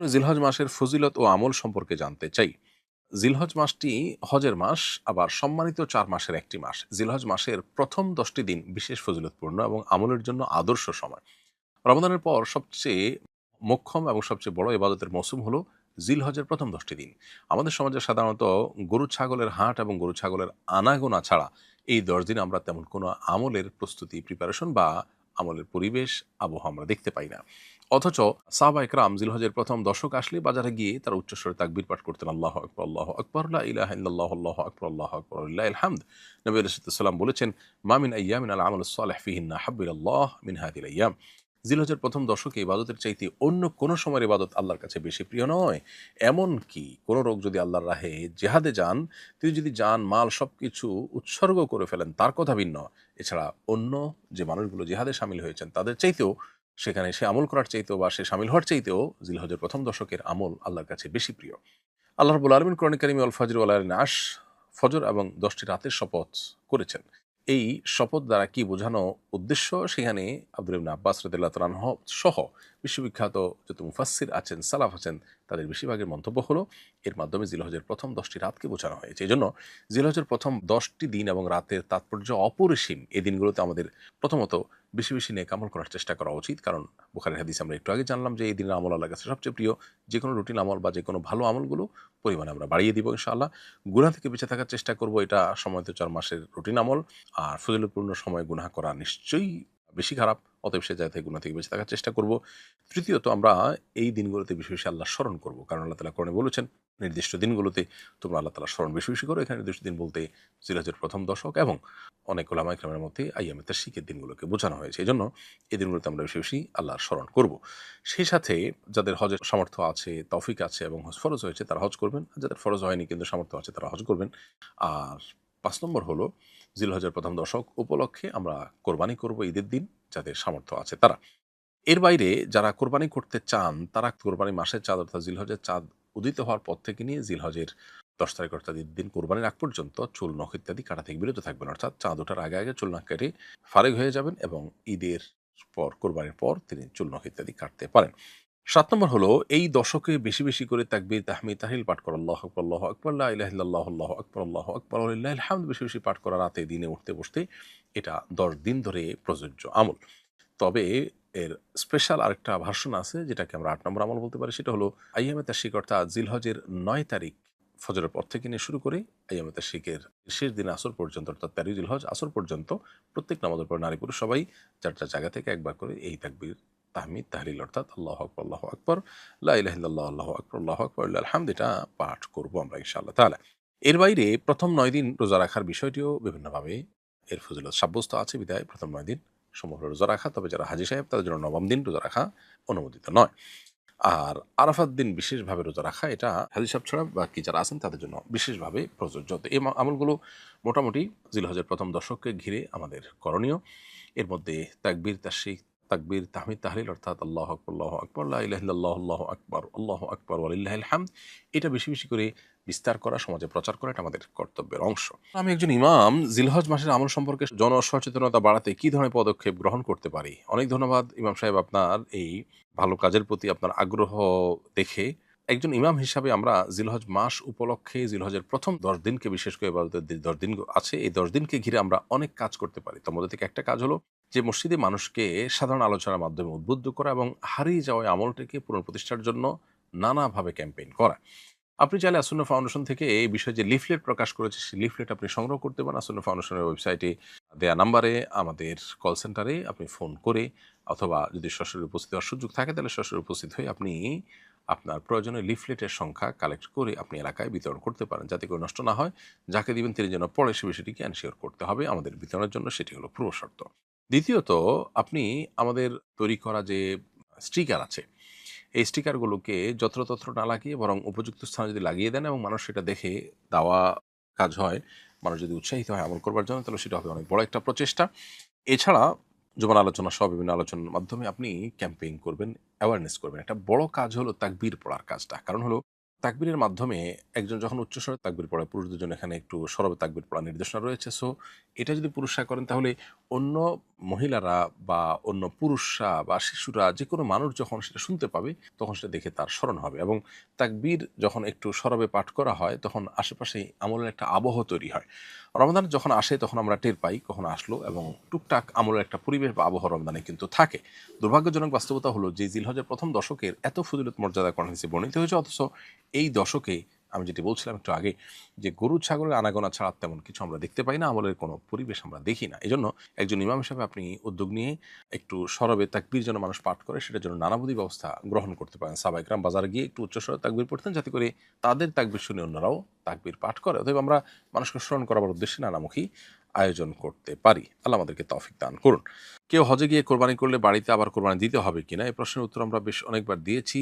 জিলহজ মাসের ফজিলত ও আমল সম্পর্কে জানতে চাই। জিলহজ মাসটি হজের মাস, আবার সম্মানিত ৪ মাসের একটি মাস। জিলহজ মাসের প্রথম ১০টি দিন বিশেষ ফজিলতপূর্ণ এবং আমলের জন্য আদর্শ সময়। রমাদানের পর সবচেয়ে মোক্ষম এবং সবচেয়ে বড় ইবাদতের মৌসুম হলো জিলহজের প্রথম ১০টি দিন। আমাদের সমাজে সাধারণত গরু ছাগলের হাট এবং গরু ছাগলের আনাগোনা ছাড়া এই ১০ দিন আমরা তেমন কোনো আমলের প্রস্তুতি, প্রিপারেশন বা আমলের পরিবেশ, আবহাওয়া আমরা দেখতে পাই না। অথচ সাহাবা একরাম জিলহজের প্রথম দশক আসলে বাজারে গিয়ে তারা উচ্চস্বরে তাকবীর পাঠ করতেন, আল্লাহু আকবার, আল্লাহু আকবার, লা ইলাহা ইল্লাল্লাহু, আল্লাহু আকবার, আল্লাহু আকবার, লিল্লাহিল হামদ। নবী আলাইহিস সালাম বলেছেন, মা মিন আইয়ামিন আল আমালুস সালিহ ফিহিন্না আহাব্বু ইলাল্লাহ মিন হাযিহিল আইয়াম। জিলহজের প্রথম দশকে ইবাদতের চাইতে অন্য কোনো সময়ের ইবাদত আল্লাহর কাছে বেশি প্রিয় নয়। এমনকি কোনো লোক যদি আল্লাহর রাহে জেহাদে যান, তিনি যদি যান মাল সবকিছু উৎসর্গ করে ফেলেন, তার কথা ভিন্ন। এছাড়া অন্য যে মানুষগুলো জিহাদে শামিল হয়েছেন তাদের চাইতেও, সেখানে সে আমল করার চাইতেও বা সে শামিল হওয়ার চাইতেও জিলহজের প্রথম দশকের আমল আল্লাহর কাছে বেশি প্রিয়। আল্লাহ রাব্বুল আলামিন কোরআনে কারিমে আল ফজর ওয়াল লাইলিন আশ, ফজর এবং ১০টি রাতের শপথ করেছেন। এই শপথ দ্বারা কি বোঝানো উদ্দেশ্য, সেখানে আব্দুল ইবনে আব্বাস রাদিয়াল্লাহু তাআলা আনহু সহ বিশ্ববিখ্যাত যত মুফাসসির আছেন, সালাফ আছেন, তাদের বেশিরভাগের মন্তব্য হলো এর মাধ্যমে জিলহজের প্রথম ১০টি রাতকে বোঝানো হয়েছে। এজন্য জিলহজের প্রথম ১০টি দিন এবং রাতের তাৎপর্য অপরিসীম। এই দিনগুলোতে আমাদের প্রথমত বেশি বেশি নেক আমল করার চেষ্টা করা উচিত। কারণ বুখারীর হাদিস আমরা একটু আগে জানলাম যে এই দিনের আমল আল্লাহর কাছে সবচেয়ে প্রিয়। যেকোনো রুটিন আমল বা যেকোনো ভালো আমলগুলো পরিমাণে আমরা বাড়িয়ে দিব ইনশাআল্লাহ। গুনাহ থেকে বেঁচে থাকার চেষ্টা করব, এটা সময়ত ৪ মাসের রুটিন আমল। আর ফজিলতপূর্ণ সময়ে গুনাহ করা নিশ্চয়ই বেশি খারাপ। অতএব সে জায়গা থেকে গুনাহ থেকে বেঁচে থাকার চেষ্টা করব। তৃতীয়ত আমরা এই দিনগুলোতে বেশি বেশি আল্লাহর স্মরণ করব। কারণ আল্লাহ তাআলা কোরআনে বলেছেন, নির্দিষ্ট দিনগুলোতে তোমরা আল্লাহ তাআলার স্মরণ বেশি বেশি করো। এখানে নির্দিষ্ট দিন বলতে জিলহজের প্রথম দশক এবং অনেক উলামা ইকরামের মধ্যে আইয়ামে তাশরিকের দিনগুলোকে বোঝানো হয়েছে। এজন্য এই দিনগুলোতে আমরা বেশি বেশি আল্লাহর স্মরণ করব। সেই সাথে যাদের হজের সামর্থ্য আছে, তৌফিক আছে এবং হজ ফরজ হয়েছে তারা হজ করবেন। আর যাদের ফরজ হয়নি কিন্তু সামর্থ্য আছে তারা হজ করবেন। আর ৫ নম্বর হলো জিলহজের প্রথম দশক উপলক্ষে আমরা কোরবানি করব ঈদের দিন, যাদের সামর্থ্য আছে তারা। এর বাইরে যারা কোরবানি করতে চান তারা কোরবানি মাসের চাঁদ অর্থাৎ জিলহজের চাঁদ উদিত হওয়ার পর থেকে নিয়ে জিলহজের ১০ তারিখ অর্থাৎ ঈদ দিন কোরবানির আগ পর্যন্ত চুল নখ ইত্যাদি কাটা থেকে বিরত থাকবেন। অর্থাৎ চাঁদ ওঠার আগে আগে চুল নখ কেটে ফারেক হয়ে যাবেন এবং ঈদের পর, কোরবানির পর তিনি চুল নখ ইত্যাদি কাটতে পারেন। ৭ নম্বর হলো এই দশকে বেশি বেশি করে তাকবীর, তাহমিদ, তাহলিল পাঠ করা, আল্লাহু আকবার, আল্লাহু আকবার, লা ইলাহা ইল্লাল্লাহু, আল্লাহু আকবার, আল্লাহু আকবার, লিল্লাহিল হামদ বেশি বেশি পাঠ করা রাতে, দিনে, উঠতে বসতে। এটা ১০ দিন ধরে প্রযোজ্য আমল। তবে এর স্পেশাল আরেকটা ভার্সন আছে যেটাকে আমরা ৮ নম্বর আমল বলতে পারি। সেটা হলো আইয়ামে তাশরিক অর্থাৎ জিলহজের ৯ তারিখ ফজরের পর থেকে নিয়ে শুরু করে আইয়ামে তাশরিকের শেষ দিন আসর পর্যন্ত অর্থাৎ ১৩ জিলহজ আসর পর্যন্ত প্রত্যেক নামাজের পর নারী পুরুষ সবাই যার যার জায়গা থেকে একবার করে এই তাকবীর, তাহমিদ, তাহলিল অর্থাৎ আল্লাহু আকবার, আল্লাহু আকবার, লা ইলাহা ইল্লাল্লাহু, আল্লাহু আকবার, আল্লাহু আকবার, লিল্লাহিল হামদ এটা পাঠ করব আমরা ইনশাআল্লাহ তাআলা। এর বাইরে প্রথম ৯ দিন রোজা রাখার বিষয়টিও বিভিন্নভাবে এর ফজিলত সাব্যস্ত আছে বিধায় প্রথম ৯ দিন সমগ্র রোজা রাখা। তবে যারা হাজী সাহেব তাদের জন্য নবম দিন রোজা রাখা অনুমোদিত নয়। আর আরাফাত দিন বিশেষভাবে রোজা রাখা এটা হাজী সাহেব ছাড়া বাকি যারা আছেন তাদের জন্য বিশেষভাবে প্রযোজ্য। তো এই আমলগুলো মোটামুটি জিলহজের প্রথম দশককে ঘিরে আমাদের করণীয়। এর মধ্যে তাকবীর, তাশরিক, তাকবীর, তাহমিদ, তাহলিল অর্থাৎ আল্লাহু আকবার, আল্লাহু আকবার, লা ইলাহা ইল্লাল্লাহু, আল্লাহু আকবার, আল্লাহু আকবার, ওয়া লিল্লাহিল হামদ এটা বেশি বেশি করে বিস্তার করা, সমাজে প্রচার করা এটা আমাদের কর্তব্যের অংশ। আমি একজন ইমাম, জিলহজ মাসের আমল সম্পর্কে জনসচেতনতা বাড়াতে কি ধরনের পদক্ষেপ গ্রহণ করতে পারি? অনেক ধন্যবাদ ইমাম সাহেব আপনার এই ভালো কাজের প্রতি আপনার আগ্রহ দেখে। একজন ইমাম হিসাবে আমরা জিলহজ মাস উপলক্ষে জিলহজের প্রথম ১০ দিনকে বিশেষ করে ইবাদতের যে ১০ দিন আছে এই ১০ দিনকে ঘিরে আমরা অনেক কাজ করতে পারি। তার মধ্যে থেকে একটা কাজ হলো যে মসজিদে মানুষকে সাধারণ আলোচনার মাধ্যমে উদ্বুদ্ধ করা এবং হারিয়ে যাওয়া এই আমলটাকে পুনঃপ্রতিষ্ঠার জন্য নানাভাবে ক্যাম্পেইন করা। আপনি চাইলে আসন্না ফাউন্ডেশন থেকে এই বিষয়ে যে লিফলেট প্রকাশ করেছে সেই লিফলেট আপনি সংগ্রহ করতে পারেন। আসন্না ফাউন্ডেশনের ওয়েবসাইটে দেয়া নাম্বারে, আমাদের কল সেন্টারে আপনি ফোন করে অথবা যদি সরাসরি উপস্থিত হওয়ার সুযোগ থাকে তাহলে সরাসরি উপস্থিত হয়ে আপনি আপনার প্রয়োজনীয় লিফলেটের সংখ্যা কালেক্ট করে আপনি এলাকায় বিতরণ করতে পারেন, যাতে করে নষ্ট না হয়। যাকে দিবেন তিনি যেন পড়ে সে বিষয়টিকে এনশিওর করতে হবে আমাদের বিতরণের জন্য, সেটি হলো পূর্ব শর্ত। দ্বিতীয়ত, আপনি আমাদের তৈরি করা যে স্টিকার আছে এই স্টিকারগুলোকে যত্রতত্র না লাগিয়ে বরং উপযুক্ত স্থানে যদি লাগিয়ে দেন এবং মানুষ সেটা দেখে দেওয়া কাজ হয়, মানুষ যদি উৎসাহিত হয় আমল করবার জন্য, তাহলে সেটা হবে অনেক বড় একটা প্রচেষ্টা। এছাড়া জুমার আলোচনা সহ বিভিন্ন আলোচনার মাধ্যমে আপনি ক্যাম্পেইন করবেন, অ্যাওয়ারনেস করবেন। একটা বড় কাজ হলো তাকবীর পড়ার কাজটা। কারণ হলো তাকবীরের মাধ্যমে একজন যখন উচ্চস্বরে তাকবীর পড়ে, পুরুষদের জন্য এখানে একটু সরবে তাকবীর পড়ার নির্দেশনা রয়েছে। সো এটা যদি পুরুষরা করেন তাহলে অন্য মহিলারা বা অন্য পুরুষরা বা শিশুরা যেকোনো মানুষ যখন সেটা শুনতে পাবে তখন সেটা দেখে তার স্মরণ হবে। এবং তাকবীর যখন একটু সরবে পাঠ করা হয় তখন আশেপাশে আমলের একটা আবহ তৈরি হয়। রমাদান যখন আসে তখন আমরা টের পাই কখন আসলো, এবং টুকটাক আমলের একটা পরিবেশ বা আবহ রমজানে কিন্তু থাকে। দুর্ভাগ্যজনক বাস্তবতা হলো যে জিলহজের প্রথম দশকের এত ফজিলত মর্যাদা কোরআন হাদিসে বর্ণিত হয়েছে, অথচ এই দশকে আমি যেটি বলছিলাম একটু আগে, যে গরু ছাগলের আনাগোনা ছাড়া তেমন কিছু আমরা দেখতে পাই না, আমলের কোনো পরিবেশ আমরা দেখি না। এজন্য একজন ইমাম হিসাবে আপনি উদ্যোগ নিয়ে একটু সরবে তাকবীর যেন মানুষ পাঠ করে সেটার জন্য নানাবিধ ব্যবস্থা গ্রহণ করতে পারেন। সাহাবা ইকরাম বাজারে গিয়ে একটু উচ্চস্বরে তাকবীর পড়তেন যাতে করে তাদের তাকবীর শুনে অন্যরাও তাকবীর পাঠ করে। অতএব আমরা মানুষকে স্মরণ করার উদ্দেশ্যে নানামুখী আয়োজন করতে পারি। আল্লাহ আমাদেরকে তৌফিক দান করুন। কেউ হজে গিয়ে কোরবানি করলে বাড়িতে আবার কোরবানি দিতে হবে কিনা, এই প্রশ্নের উত্তর আমরা বেশ অনেকবার দিয়েছি।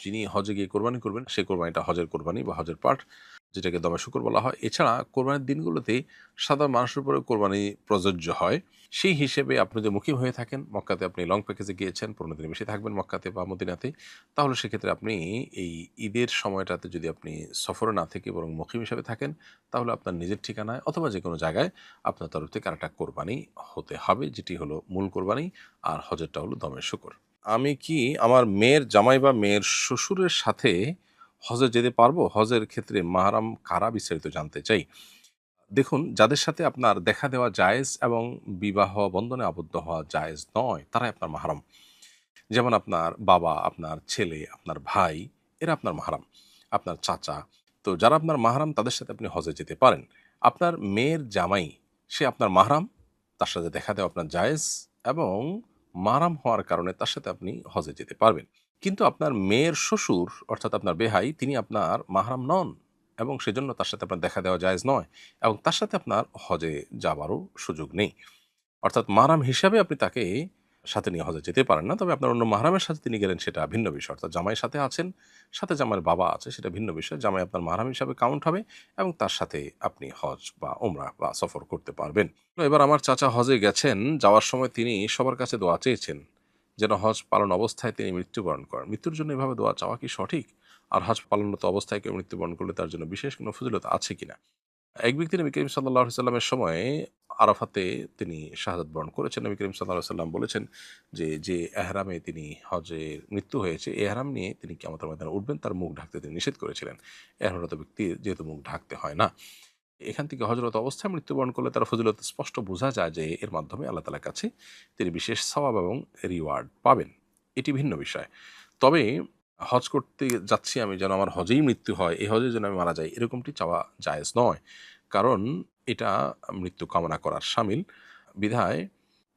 যিনি হজে গিয়ে কোরবানি করবেন সেই কোরবানিটা হজের কোরবানি বা হজের পাঠ, যেটাকে দমে শুকর বলা হয়। এছাড়া কোরবানির দিনগুলোতে সাধারণ মানুষের উপরে কোরবানি প্রযোজ্য হয়। সেই হিসেবে আপনি যদি মুকিম হয়ে থাকেন, মক্কাতে আপনি লং প্যাকেজে গিয়েছেন, 15 দিনের বেশি থাকবেন মক্কাতে বা মদিনাতে, তাহলে সেক্ষেত্রে আপনি এই ঈদের সময়টাতে যদি আপনি সফরে না থেকে বরং মুকিম হিসেবে থাকেন, তাহলে আপনার নিজের ঠিকানায় অথবা যে কোনো জায়গায় আপনার তরফ থেকে আরেকটা কোরবানি হতে হবে, যেটি হলো মূল কোরবানি। আর হজেরটা হলো দমে শুকর। আমি কি আমার মেয়ের জামাই বা মেয়ের শ্বশুরের সাথে হজে যেতে পারবো? হজের ক্ষেত্রে মাহরাম কারা, বিস্তারিত জানতে চাই। দেখুন, যাদের সাথে আপনার দেখা দেওয়া জায়েজ এবং বিবাহ বন্ধনে আবদ্ধ হওয়া জায়েজ নয়, তারাই আপনার মাহরাম। যেমন আপনার বাবা, আপনার ছেলে, আপনার ভাই, এরা আপনার মাহরাম, আপনার চাচা। তো যারা আপনার মাহরাম তাদের সাথে আপনি হজে যেতে পারেন। আপনার মেয়ের জামাই, সে আপনার মাহরাম, তার সাথে দেখা দেওয়া আপনার জায়েজ, এবং মাহরাম হওয়ার কারণে তার সাথে আপনি হজে যেতে পারবেন। কিন্তু আপনার মেয়ের শ্বশুর অর্থাৎ আপনার বেহাই, তিনি আপনার মাহরাম নন, এবং সেজন্য তার সাথে আপনার দেখা দেওয়া জায়েজ নয়, এবং তার সাথে আপনার হজে যাবারও সুযোগ নেই। অর্থাৎ মাহরাম হিসাবে আপনি তাকে সাথে নিয়ে হজে যেতে পারেন না। তবে আপনার অন্য মাহরামের সাথে তিনি গেলেন সেটা ভিন্ন বিষয়। অর্থাৎ জামাইয়ের সাথে আছেন, সাথে জামাইয়ের বাবা আছে, সেটা ভিন্ন বিষয়। জামাই আপনার মাহরাম হিসাবে কাউন্ট হবে এবং তার সাথে আপনি হজ বা ওমরাহ বা সফর করতে পারবেন। তো এবার আমার চাচা হজে গেছেন, যাওয়ার সময় তিনি সবার কাছে দোয়া চেয়েছেন যেন হজ পালন অবস্থায় তিনি মৃত্যুবরণ করেন। মৃত্যুর জন্য এভাবে দোয়া চাওয়া কি সঠিক? আর হজ পালনরত অবস্থায় কেউ মৃত্যুবরণ করলে তার জন্য বিশেষ কোনো ফজিলত আছে কিনা? এক ব্যক্তি নবী করিম সাল্লাল্লাহু আলাইহি সাল্লামের সময়ে আরাফাতে তিনি শাহাদাত বরণ করেছেন। নবী করিম সাল্লাল্লাহু আলাইহি সাল্লাম বলেছেন যে, যে এহরামে তিনি হজের মৃত্যু হয়েছে, এই এহরাম নিয়ে তিনি কিয়ামতের ময়দানে উঠবেন, তার মুখ ঢাকতে তিনি নিষেধ করেছিলেন। এহরামরত ব্যক্তির যেহেতু মুখ ঢাকতে হয় না। এখান থেকে হজরত অবস্থায় মৃত্যুবরণ করলে তার ফজিলত স্পষ্ট বোঝা যায় যে এর মাধ্যমে আল্লাহ তাআলার কাছে তিনি বিশেষ সওয়াব এবং রিওয়ার্ড পাবেন। এটি ভিন্ন বিষয়। তবে হজ করতে যাচ্ছি আমি, যেন আমার হজেই মৃত্যু হয়, এই হজে যেন আমি মারা যাই, এরকমটি চাওয়া জায়েজ নয়। কারণ এটা মৃত্যু কামনা করার শামিল। বিধায়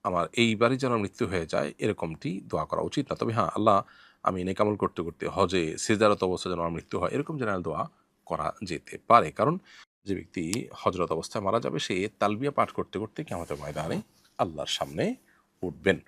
আমার এইবারই যেন মৃত্যু হয়ে যায় এরকমটি দোয়া করা উচিত না। তবে হ্যাঁ, আল্লাহ আমি নেক আমল করতে, করতে হজে সিজদারত অবস্থায় যেন আমার মৃত্যু হয়, এরকম জেনারেল দোয়া করা যেতে পারে। কারণ যে ব্যক্তি হজরত অবস্থায় মারা যাবে সে তালবিয়া পাঠ করতে, করতে কিয়ামতের ময়দানে আল্লাহর সামনে উঠবেন।